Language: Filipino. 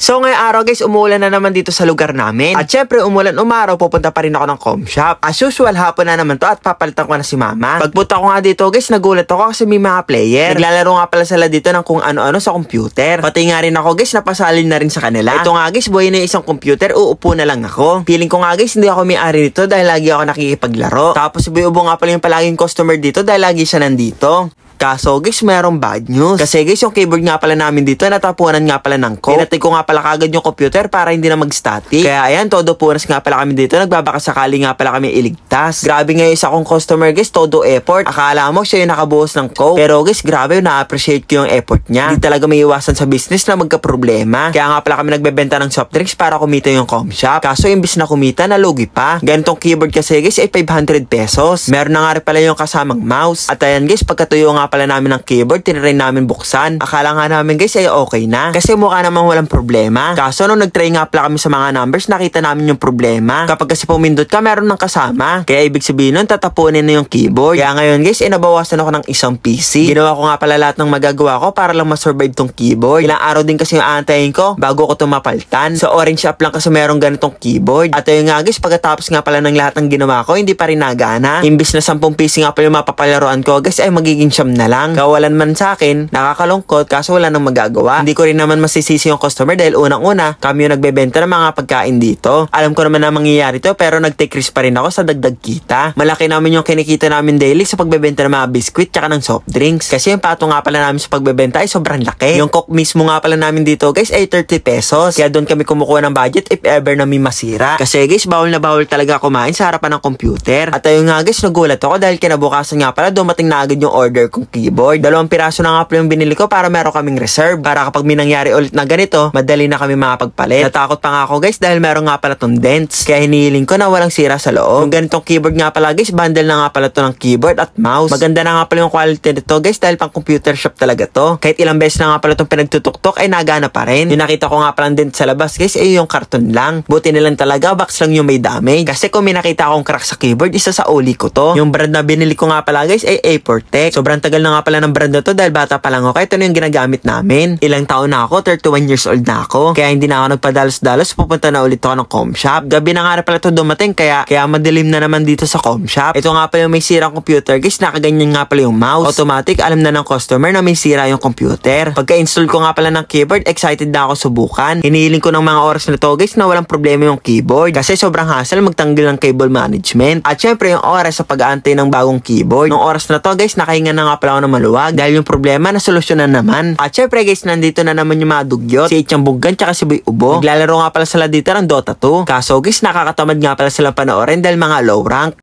So ngayong araw guys, umuulan na naman dito sa lugar namin. At syempre umulan umaraw, pupunta pa rin ako ng com shop. As usual, hapon na naman to at papalitan ko na si mama. Pagpunta ko nga dito guys, nagulat ako kasi may mga player. Naglalaro nga pala sila dito ng kung ano-ano sa computer. Pati nga rin ako guys, napasalin na rin sa kanila. Ito nga guys, buhay na isang computer, uupo na lang ako. Feeling ko nga guys, hindi ako may-ari nito dahil lagi ako nakikipaglaro. Tapos si Boy Ubo nga pala yung palaging customer dito dahil lagi siya nandito. Kaso guys, merong bad news. Kasi guys, yung keyboard nga pala namin dito, natapunan nga pala ng coke. Pinatay ko nga pala kagad yung computer para hindi na mag-static. Kaya ayan, todo punas nga pala kami dito. Nagbabakasakali nga pala kami iligtas. Grabe nga yung isa kong customer guys, todo effort. Akala mo siya yung nakabuhos ng coke. Pero guys, grabe, na-appreciate ko yung effort niya. Hindi talaga may iwasan sa business na magka-problema. Kaya nga pala kami nagbebenta ng soft drinks para kumita yung com shop. Kaso imbis na kumita, nalugi pa. Ganitong keyboard kasi guys ay 500 pesos. Meron na nga rin pala yung kasamang mouse. At ayan guys, pagkatuyo nga pala namin ng keyboard, tinry namin buksan. Akala nga namin guys ay okay na. Kasi mukha namang walang problema. Kaso nung nagtry nga pala kami sa mga numbers, nakita namin yung problema. Kapag kasi pumindot ka, meron ng kasama. Kaya ibig sabihin nun, tatapunin na yung keyboard. Kaya ngayon guys, nabawasan ako ng isang PC. Ginawa ko nga pala lahat ng magagawa ko para lang masurvive tong keyboard. Ilang araw din kasi yung aantayin ko bago ko tumapaltan. Sa Orange Shop lang kasi merong ganitong keyboard. At ayun nga guys, pagkatapos nga pala ng lahat ng ginawa ko, hindi pa rin nagana. Imbis na 10 PC nga pala yung mapapalaroan ko, guys, ay magiging 9 na lang. Kawalan man sa akin, nakakalungkot kaso wala nang magagawa. Hindi ko rin naman masisisi yung customer dahil unang-una, kami yung nagbebenta ng mga pagkain dito. Alam ko naman na mangyayari to pero nag-take risk pa rin ako sa dagdag kita. Malaki namin yung kinikita namin daily sa pagbebenta ng mga biscuit tsaka ng soft drinks. Kasi yung pato nga pala namin sa pagbebenta ay sobrang laki. Yung coke mismo nga pala namin dito guys ay 30 pesos. Kaya doon kami kumukuha ng budget if ever na may masira. Kasi guys, bawal na bawal talaga kumain sa harapan ng computer. At ayun nga guys, nagulat ako dahil kinabukasan nga pala dumating na agad yung order kong keyboard. 2 piraso na nga pala yung binili ko para meron kaming reserve. Para kapag may nangyari ulit na ganito, madali na kami makapagpalit. Natakot pa nga ako guys dahil meron nga pala tong dents. Kaya hinihiling ko na walang sira sa loob. Yung ganitong keyboard nga pala guys, bundle na nga pala to ng keyboard at mouse. Maganda na nga pala yung quality nito guys dahil pang computer shop talaga to. Kahit ilang beses na nga pala itong pinagtutuktok ay nagana pa rin. Yung nakita ko nga pala dent sa labas guys ay yung karton lang. Buti nilang talaga, box lang yung may damage. Kasi kung may nakita akong crack sa keyboard, isa sa uli ko to. Yung brand na binili ko nga pala guys ay A4Tech. Sobrang tagal na nga pala ng brand na to dahil bata pa lang ako. Ito na yung ginagamit namin. Ilang taon na ako, 31 years old na ako. Kaya hindi na ako nagpadalos-dalos, pupunta na ulit ako ng com shop. Gabi na nga pala ito dumating, kaya madilim na naman dito sa com shop. Ito nga pala yung may sirang computer guys, nakaganyan nga pala yung mouse. Automatic, alam na ng customer na may sira yung computer. Pagka-install ko nga pala ng keyboard, excited na ako subukan. Hinihiling ko ng mga oras na to guys na walang problema yung keyboard. Kasi sobrang hassle magtanggal ng cable management. At syempre yung oras sa pag-aantay ng bagong keyboard. Nung oras na to guys, nakahinga na nga pala ako ng maluwag dahil yung problema na solusyonan naman. At syempre guys, nandito na naman yung mga dugyot. Si Echang Buggan tsaka si Boy Ubo. Naglalaro nga pala sila dito ng Dota 2. Kaso guys, nakakatamad nga pala silang panoorin dahil mga low rank.